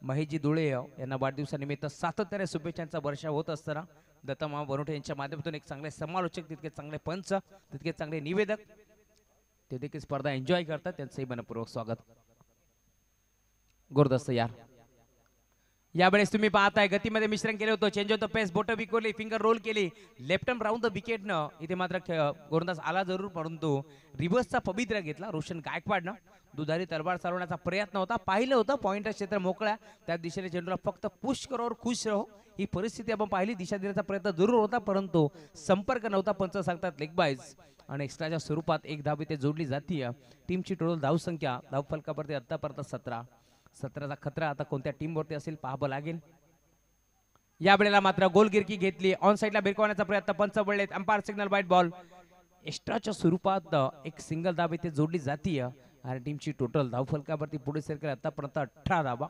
महेशजी धुळे यांना वाढदिवसानिमित्त सातत्याने शुभेच्छांचा वर्षाव होत असताना दत्तमामा बनवटे यांच्या माध्यमातून एक चांगले समालोचक, तितके चांगले पंच, तितके चांगले निवेदक ते देखील स्पर्धा एन्जॉय करतात, त्यांचंही मनपूर्वक स्वागत. गोरदस्त यार यावेळेस तुम्ही पाहताय गतीमध्ये मिश्रण केले होतं. चेंज होतं पेस, बोट विकोरली, फिंगर रोल केली, लेफ्ट हँड राऊंड द विकेटनं. इथे मात्र गोलंदाज आला जरूर, परंतु रिव्हर्सचा पवित्रा घेतला रोशन गायकवाडनं. दुधारी तलवार चालवण्याचा प्रयत्न होता, पाहिलं होतं पॉइंटर क्षेत्र मोकळ्या, त्या दिशेने चेंडूला फक्त पुश करो और खुश रहो ही परिस्थिती आपण पाहिली. दिशा देण्याचा प्रयत्न जरूर होता, परंतु संपर्क नव्हता. पंच सांगतात लेग बाईज आणि एक्स्ट्राच्या स्वरूपात एक धाव इथे जोडली जाते. टीमची टोटल धावसंख्या धावफलकावरती आतापर्यंत 17चा खतरा आता कोणत्या टीमवरती असेल पाहावं लागेल. या वेळेला मात्र गोलगिरकी घेतली, ऑन साइडला भिरकवण्याचा प्रयत्न, पंच वळलेत, अंपायर सिग्नल व्हाईट बॉल. एक्स्ट्राच्या स्वरूपात एक सिंगल धाव इथे जोडली जाते आणि टीमची टोटल धावफलकावरती पुढे सरकेल आतापर्यंत 18 धावा.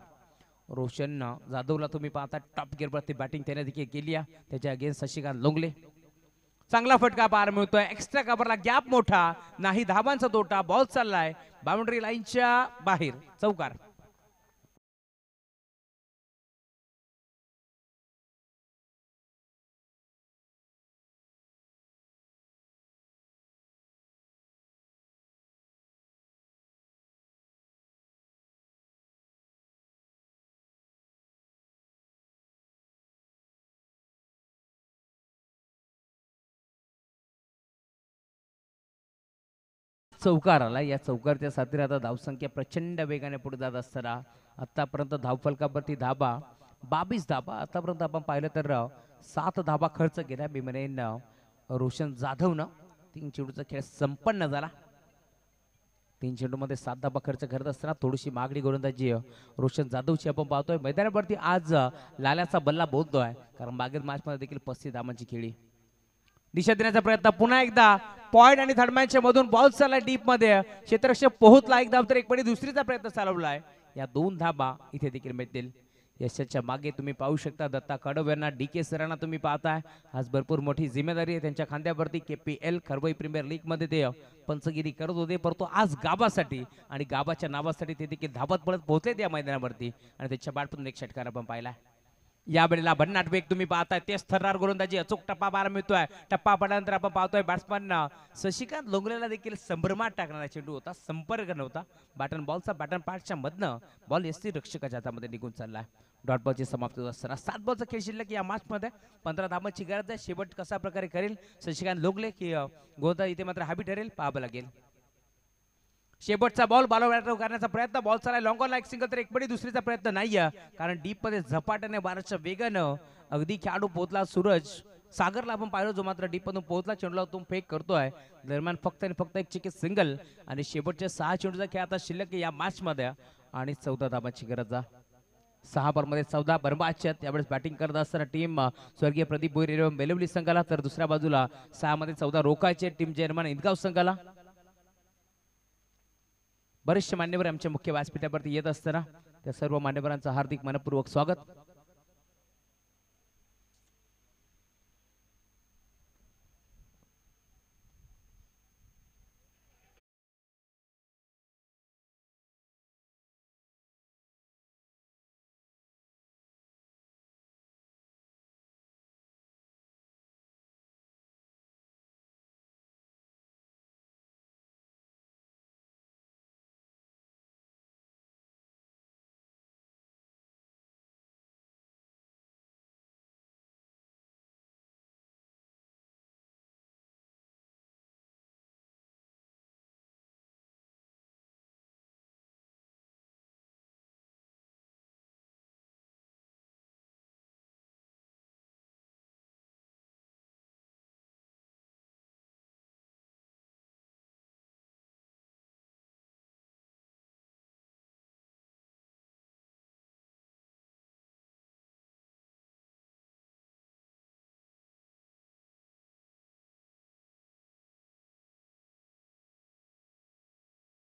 रोशन जाधवला तुम्ही पाहता टॉप गिअरवरती बॅटिंग त्याने देखील केली आहे. त्याच्या अगेन्स्ट शशिकांत लोंगले चांगला फटका पार मिळतोय. एक्स्ट्रा कव्हरला गॅप मोठा नाही, धावांचा तोटा. बॉल चाललाय बाउंड्री लाईनच्या बाहेर, चौकार. चौकार आला. या चौकारच्या साथीने आता धावसंख्या प्रचंड वेगाने पुढे जात असताना आतापर्यंत धावफलकावरती धाबा 22 धाबा. आतापर्यंत आपण पाहिलं तर 7 धाबा खर्च केल्या. मी म्हणेन रोशन जाधवनं 3 चेंडूचा खेळ संपन्न झाला. 3 चेंडूमध्ये 7 धाबा खर्च करत असताना थोडीशी मागणी गोलंदाजी रोशन जाधवची आपण पाहतोय. मैदानावरती आज लाल्याचा बल्ला बोलतोय, कारण मागील मॅचमध्ये देखील 35 धावांची खेळी. दिशा देण्याचा प्रयत्न पुन्हा एकदा पॉइंट आणि थर्ड मॅचच्या मधून बॉल चाललाय डीप मध्ये, क्षेत्ररक्षक पोहोचला एक धाव तर एक पडी दुसरीचा प्रयत्न चालवलाय. या 2 धाबा इथे देखील मिळतील. यशाच्या मागे तुम्ही पाहू शकता दत्ता कडव यांना, DK सरांना तुम्ही पाहताय. आज भरपूर मोठी जिम्मेदारी आहे त्यांच्या खांद्यावरती. KPL खरबई प्रीमियर लीग मध्ये ते पंचगिरी करत होते, परंतु आज गाबासाठी आणि गाबाच्या नावासाठी ते देखील धावत पळत पोहोचले त्या मैदानावरती आणि त्याच्या बॅटमधून एक षटकार आपण पाहिला. या वेळेला भन्नाट वेग तुम्ही पाहताय, तेच थर्रार गोलंदाजी, अचूक टप्पा बार मिळतोय. टप्पा पडल्यानंतर आपण पाहतोय बॅट्समन शशिकांत लोंगलेला देखील संभ्रमात टाकणारा चेंडू होता, संपर्क नव्हता. बॅटन बॉलचा बॅटन पार्टच्या मधनं बॉल यष्टी रक्षकाच्या हातामध्ये निघून चाललाय. डॉट बॉलची समाप्ती होत असताना 7 बॉलचा खेळ शिल्लक या मॅचमध्ये. 15 धावांची गरज आहे. शेवट कसा प्रकारे करेल शशिकांत लोंगले की गोलंदाज इथे मात्र हॅबी ठरेल पाहावं लागेल. शेवटचा बॉल बॉलवर करण्याचा प्रयत्न, बॉल चालाय लॉंग ऑनला एक सिंगल तर एक पडी दुसरीचा प्रयत्न नाहीये, कारण डीप मध्ये झपाट्याने बाराच्या वेगानं अगदी खेळाडू पोहोचला. सूरज सागरला आपण पाहिलं, जो मात्र डीप मधून पोहोचला, चेंडूला तो फेक करतोय. दरम्यान फक्त आणि फक्त एक चिकी सिंगल आणि शेवटच्या 6 चेंडूचा खेळ आता शिल्लक या मॅच मध्ये आणि 14 धावांची गरज. 6 बॉलमध्ये 14 बरबादच्या. त्यावेळेस बॅटिंग करत असताना टीम स्वर्गीय प्रदीप भोईर बेलवली संघाला, तर दुसऱ्या बाजूला 6 मध्ये 14 रोकायचे टीम चेअरमन इंदगाव संघाला. बरेचसे मान्यवर आमच्या मुख्य व्यासपीठावरती येत असताना त्या सर्व मान्यवरांचं हार्दिक मनपूर्वक स्वागत.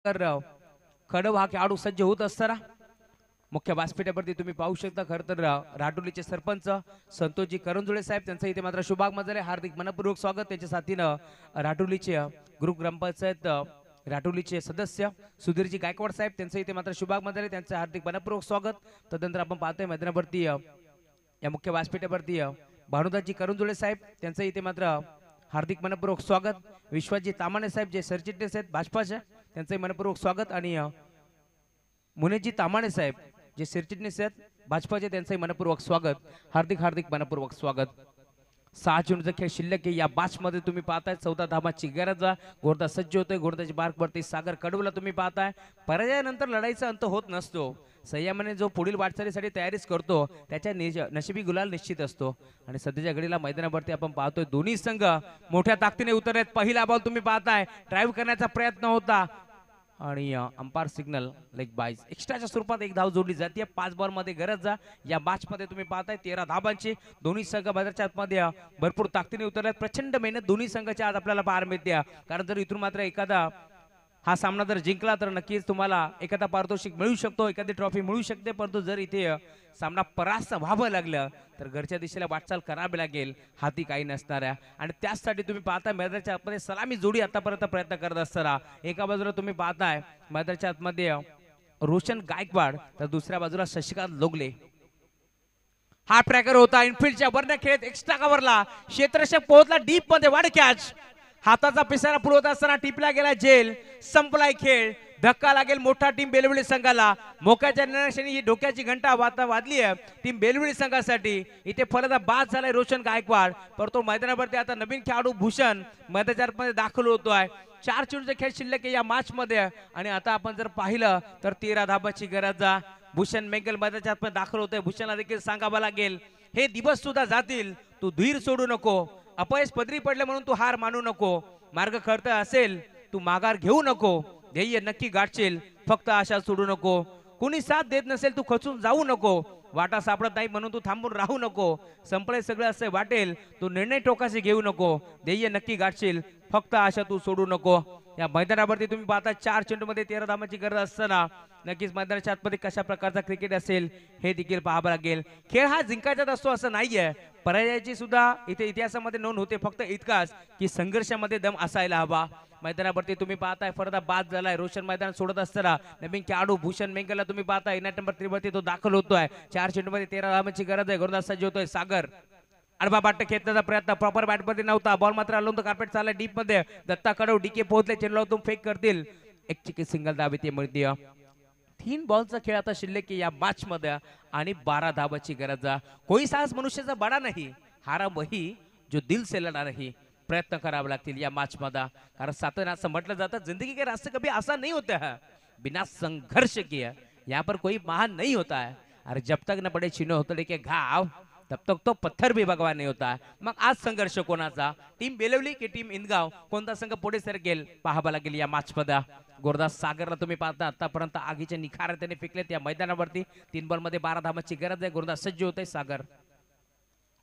तर कडव हा खेळाडू सज्ज होत असताना मुख्य व्यासपीठावरती तुम्ही पाहू शकता. खरं तर राटोलीचे सरपंच संतोषजी करंजुळे साहेब त्यांचं इथे मात्र शुभागमन झाले. हार्दिक मनपूर्वक स्वागत. त्यांच्या साथीनं राटोलीचे ग्रुप ग्रामपंचायत राटोलीचे सदस्य सुधीरजी गायकवाड साहेब त्यांचं इथे मात्र शुभागमन झाले. त्यांचं हार्दिक मनपूर्वक स्वागत. तदनंतर आपण पाहतोय मैदानावरती या मुख्य व्यासपीठावरती भानुदासजी करंजुळे साहेब त्यांचं इथे मात्र हार्दिक मनपूर्वक स्वागत. विश्वासजी तामाणे साहेब जे सरचिटणीस आहेत भाजपाचे त्यांचंही मनपूर्वक स्वागत. आणि मुनेशजी तामाणे साहेब जे सरचिटणीस आहेत भाजपाचे त्यांचंही मनपूर्वक स्वागत. हार्दिक हार्दिक मनपूर्वक स्वागत. 6 चेंडूचा खेळ शिल्लक आहे. या बॅच मध्ये तुम्ही पाहताय 14 धावांची गरज. गोरदा सज्ज होतोय. गोरदाची बार्क वरती सागर कडवला तुम्ही पाहताय. पराजयानंतर लढाईचा अंत होत नसतो. संयमाने जो पुढील वाटचालीसाठी तयारीच करतो त्याच्या नशिबी गुलाल निश्चित असतो. आणि सध्याच्या घडीला मैदानावरती आपण पाहतोय दोन्ही संघ मोठ्या ताकदीने उतरलेत. पहिला बॉल तुम्ही पाहताय ड्राईव्ह करण्याचा प्रयत्न होता आणि अंपायर सिग्नल लेग बाईज एक्स्ट्राच्या स्वरूपात एक धाव जोडली जाते. 5 बॉल मध्ये गरज. या मॅच मध्ये तुम्ही पाहताय 13 धावांची. दोन्ही संघ मैदानाच्या आतमध्ये भरपूर ताकदीने उतरल्यात. प्रचंड मेहनत दोन्ही संघाच्या आज आपल्याला पाहायला मिळते. कारण जर इथून मात्र एखादा हा सामना जर जिंकला तर नक्कीच तुम्हाला एखादा पारितोषिक मिळू शकतो, एखादी ट्रॉफी मिळू शकते. परंतु जर इथे सामना परास्त व्हावं लागलं तर घरच्या दिशेला वाटचाल करावी लागेल. हाती काही नसणाऱ्या. आणि त्याचसाठी तुम्ही पाहताय मैदानाच्या आतमध्ये सलामी जोडी आतापर्यंत प्रयत्न करत असताना एका बाजूला तुम्ही पाहताय मैदानाच्या आतमध्ये रोशन गायकवाड तर दुसऱ्या बाजूला शशिकांत लोगले. हा ट्रॅकर होता इनफिल्डच्या वरनं खेळत एक्स्ट्रा कव्हरला क्षेत्ररक्षक पोहोचला डीप मध्ये वाढ कॅच. हाताचा पिसारा पुरवत असताना टिपला गेला जेल. संपलाय खेळ. धक्का लागेल मोठा टीम बेलवडी संघाला. मोक्याच्या निर्णयाने ही डोक्याची घंटा वाजली आहे टीम बेलवडी संघासाठी. इथे फलंदाज बाद झालाय रोशन गायकवाड. परंतु मैदानावरती आता नवीन खेळाडू भूषण मैदानामध्ये दाखल होतोय. 4 चेंडूचे खेळ शिल्लक आहे या मॅच मध्ये. आणि आता आपण जर पाहिलं तर 13 धाबाची गरज. भूषण मेंगल मैदानाच्या आतमध्ये दाखल होतोय. भूषणला देखील सांगावं लागेल हे दिवस सुद्धा जातील. तू धीर सोडू नको. अपयश पदरी पडले म्हणून तू हार मानू नको. मार्ग खरत असेल तू माघार घेऊ नको. ध्येय नक्की गाठशील. फक्त आशा सोडू नको. कुणी साथ देत नसेल तू खचून जाऊ नको. वाटा सापडत नाही म्हणून तू थांबून राहू नको. संपले सगळं असे वाटेल तू निर्णय टोकाशी घेऊ नको. ध्येय नक्की गाठशील. फक्त आशा तू सोडू नको. या मैदानावरती तुम्ही पाहता 4 चेंडू मध्ये 13 धावांची गरज असताना नक्कीच मैदानाच्या आतमध्ये कशा प्रकारचा क्रिकेट असेल हे देखील पाहावं लागेल. खेळ हा जिंकायचाच असतो असं नाहीये. पराजयाची सुद्धा इथे इतिहासामध्ये नोंद होते. फक्त इतकाच की संघर्षामध्ये दम असायला हवा. मैदानावरती तुम्ही पाहताय फरदा बाद झालाय. रोशन मैदान सोडत असताना नवीन खेळाडू भूषण मेंगलला तुम्ही पाहताय इनाट नंबर 3 वरती तो दाखल होतोय. 4 चेंडू मध्ये 13 धावांची गरज आहे. गोलंदाज सज्ज होतोय सागर. अडबा बाट खेचण्याचा प्रयत्न प्रॉपर बॅट मध्ये नव्हता. बॉल मात्र अलोन द कार्पेट चालला डीप मध्ये. दत्ता कडव डीके पोहोचले. चेंडूला फेक करतील. एक चिकी सिंगल धाव इथे मिळते. 3 बॉलचा खेळ आता शिल्लक या मॅच मध्ये आणि 12 धावाची गरज. कोई साहस मनुष्याचा बडा नाही. हारा वही जो दिल से लढा रही. प्रयत्न करावे लागतील या मॅच मध्ये. कारण सातन असं म्हटलं जातं जिंदगी के रास्ते कभी आसान नहीं होता है. बिना संघर्ष किया यहाँ पर कोई महान नहीं होता है. अरे जब तक न पडे चिन्ह होतडे के घाव तब तक तो पत्थर भी भगवान नहीं होता. मग आज संघर्ष कोणाचा. टीम बेलवली की टीम इंदगाव कोणता संघ पुढे सरकेल पाहावा लागेल या मॅच मध्ये. गोरदास सागरला तुम्ही पाहता आतापर्यंत आगीचे निखार त्याने फेकलेत या मैदानावरती. 3 बॉल मध्ये 12 धावांची गरज आहे. गोरदास सज्ज होतोय सागर.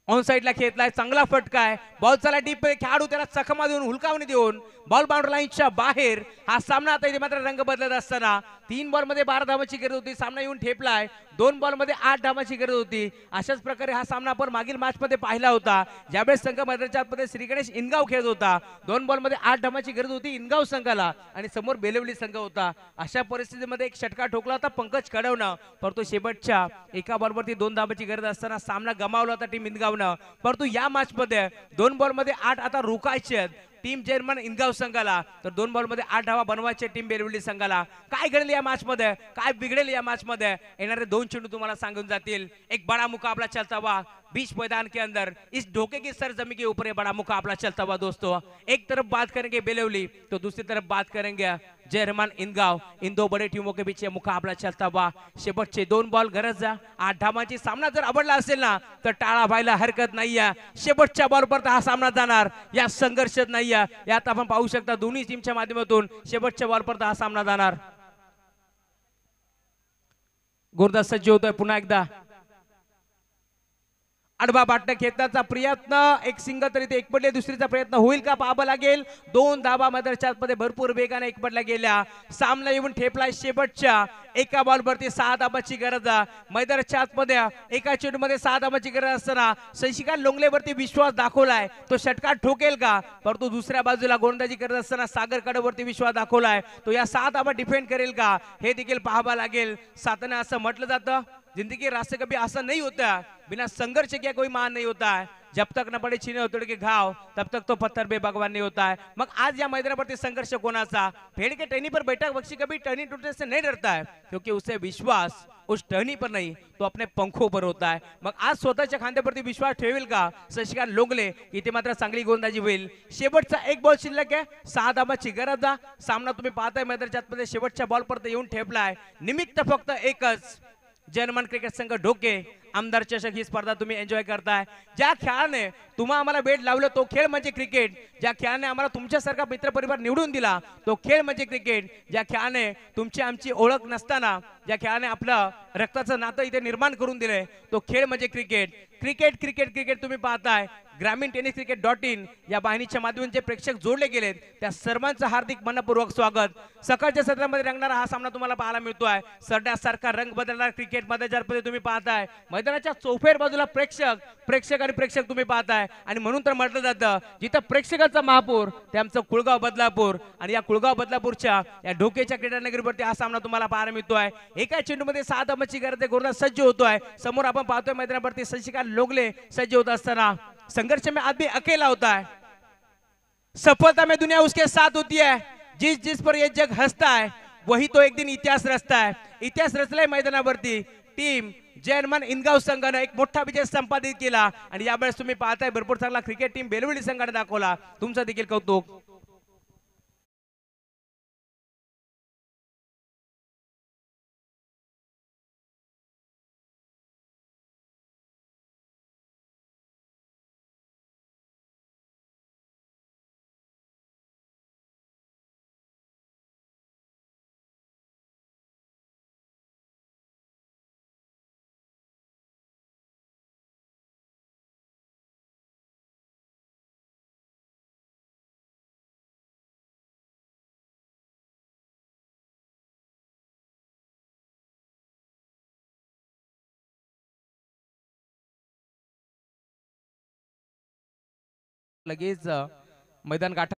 ऑन साइडला खेळलाय चांगला फटका आहे. बॉल चला डीप खेळाडू त्याला चकमा देऊन हुलकावणी देऊन बॉल बाउंड्री लाईनच्या बाहेर. हा सामना आता इथे मात्र रंग बदलत असताना 3 बॉल मध्ये 12 धावांची गरज होती. सामना येऊन ठेपलाय. 2 बॉल मध्ये 8 धावांची गरज होती. अशाच प्रकारे हा सामना आपण मागील मॅच मध्ये पाहिला होता. ज्यावेळेस संघ मैदानाच्या आतमध्ये श्री गणेश इनगाव खेळत होता. 2 बॉल मध्ये 8 धावांची गरज होती इनगाव संघाला आणि समोर बेलवली संघ होता. अशा परिस्थितीमध्ये एक षटका ठोकला होता पंकज कडवनं. परंतु शेवटच्या एका बॉलवरती 2 धावांची गरज असताना सामना गमावला होता टीम इनगावनं. परंतु या मॅच मध्ये 2 बॉल मध्ये 8 आता रोखायचे टीम चेअरमन इनगाव संघाला. तर 2 बॉल मध्ये 8 धावा बनवायचे टीम बेलवली संघाला. काय घडेल या मॅच मध्ये काय बिघडेल या मॅच मध्ये येणारे 2 चेंडू तुम्हाला सांगून जातील. एक बड़ा मुकाबला चलता हुआ बीच मैदान के अंदर. इस ढोके की सरजमी के ऊपर बड़ा मुकाबला चलता हुआ दोस्तों. एक तरफ बात करेंगे बेलवली तो दूसरी तरफ बात करेंगे जय रहमान इनगाव. इन 2 बड़े टीमों के बीच मुकाबला चलता हुआ. शेवटचे 2 बॉल गरज 8 धावांची. सामना जर आवडला असेल ना तर टाळा व्हायला हरकत नाहीये. शेवटच्या बॉलवर हा सामना जाणार. या संघर्षात नाहीये. यात आपण पाहू शकता दोन्ही टीमच्या माध्यमातून शेवटच्या बॉलवर हा सामना जाणार. गोरदास सज्ज होतोय पुन्हा एकदा. आडवा बाटणं खेळण्याचा प्रयत्न, एक सिंगल तरी ते एकपडले, दुसरीचा प्रयत्न होईल का पाहावं लागेल. 2 धावा मैदानाच्या मध्ये भरपूर वेगाने एकपडल्या गेल्या. सामना येऊन ठेपलाय शेवटच्या एका बॉलवरती 6 धाबाची गरज. मैदानाच्या आतमध्ये एका चेंडूमध्ये 6 धाबाची गरज असताना शशिकांत लोंगलेवरती विश्वास दाखवलाय, तो षटकार ठोकेल का. परंतु दुसऱ्या बाजूला गोलंदाजी करत असताना सागर कडवरती विश्वास दाखवलाय, तो या 6 धाबा डिफेंड करेल का हे देखील पाहावं लागेल. सातत्याने असं म्हटलं जातं, जिंदगी रास्ते कभी ऐसा नहीं होता, बिना संघर्ष किया कोई मान नहीं होता है. जब तक न पडे छीने उतड़ के घाव, तब तक तो पत्थर पे भगवान नहीं होता है. मग आज या मैदानावरती संघर्ष कोणाचा. भेड़ के टहनी पर बैठा पक्षी कभी टहनी टूटने से नहीं डरता है, क्योंकि उसे विश्वास उस टहनी पर नहीं तो अपने पंखों पर होता है. मग आज स्वतःच्या खांद्यावरती विश्वास ठेवेल का शशिकांत लोंगले. इथे मात्र चांगली गोलंदाजी होईल. शेवटचा एक बॉल शिल्लक आहे, 6 धाबाची गरज. सामना तुम्ही पाहताय मैदानाच्या आतमध्ये शेवटच्या बॉल पर्यंत येऊन ठेपलाय. निमित्त फक्त एकच, जर्मन क्रिकेट संघ ढोके आमदार चषक ही स्पर्धा तुम्ही एन्जॉय करताय. ज्या खेळाने तुम्हा आम्हाला भेट लावलं तो खेळ म्हणजे क्रिकेट. ज्या खेळाने आम्हाला तुमच्यासारखा मित्रपरिवार निवडून दिला तो खेळ म्हणजे क्रिकेट. ज्या खेळाने तुमची आमची ओळख नसताना ज्या खेळाने आपलं रक्ताचं नातं इथे निर्माण करून दिलंय तो खेळ म्हणजे क्रिकेट. क्रिकेट क्रिकेट क्रिकेट तुम्ही पाहताय. ग्रामीण टेनिस क्रिकेट.in या वाहिनीच्या माध्यमातून जे प्रेक्षक जोडले गेलेत त्या सर्वांचं हार्दिक मनपूर्वक स्वागत. सकाळच्या सत्रामध्ये रंगणारा हा सामना तुम्हाला पाहायला मिळतोय. सरड्यासारखा रंग बदलणार क्रिकेट मध्ये ज्यामध्ये तुम्ही पाहताय मैदानाच्या चौफेर बाजूला प्रेक्षक आणि प्रेक्षक तुम्ही पाहताय. आणि म्हणून तर म्हटलं जातं, जिथं प्रेक्षकांचा महापूर ते आमचं कुळगाव बदलापूर. आणि या कुळगाव बदलापूरच्या या ढोकेच्या क्रीडानगरीवरती हा सामना तुम्हाला पाहायला मिळतोय. एका चेंडूमध्ये 6 धाबांची गरज. गोलंदाज सज्ज होतोय. समोर आपण पाहतोय मैदानावरती शशिकांत लोंगले सज्ज होत असताना. संघर्ष में आदमी अकेला होता है, सफलता में दुनिया उसके साथ होती है. जिस जिस पर ये जग हंसता है वही तो एक दिन इतिहास रचता है. इतिहास रचलाय मैदानावरती. टीम जर्मन इनगाव संघानं एक मोठा विजय संपादित केला. आणि यावेळेस तुम्ही पाहताय भरपूर चांगला क्रिकेट टीम बेलवडी संघाने दाखवला. तुमचं देखील कौतुक. लगेच मैदान गाठा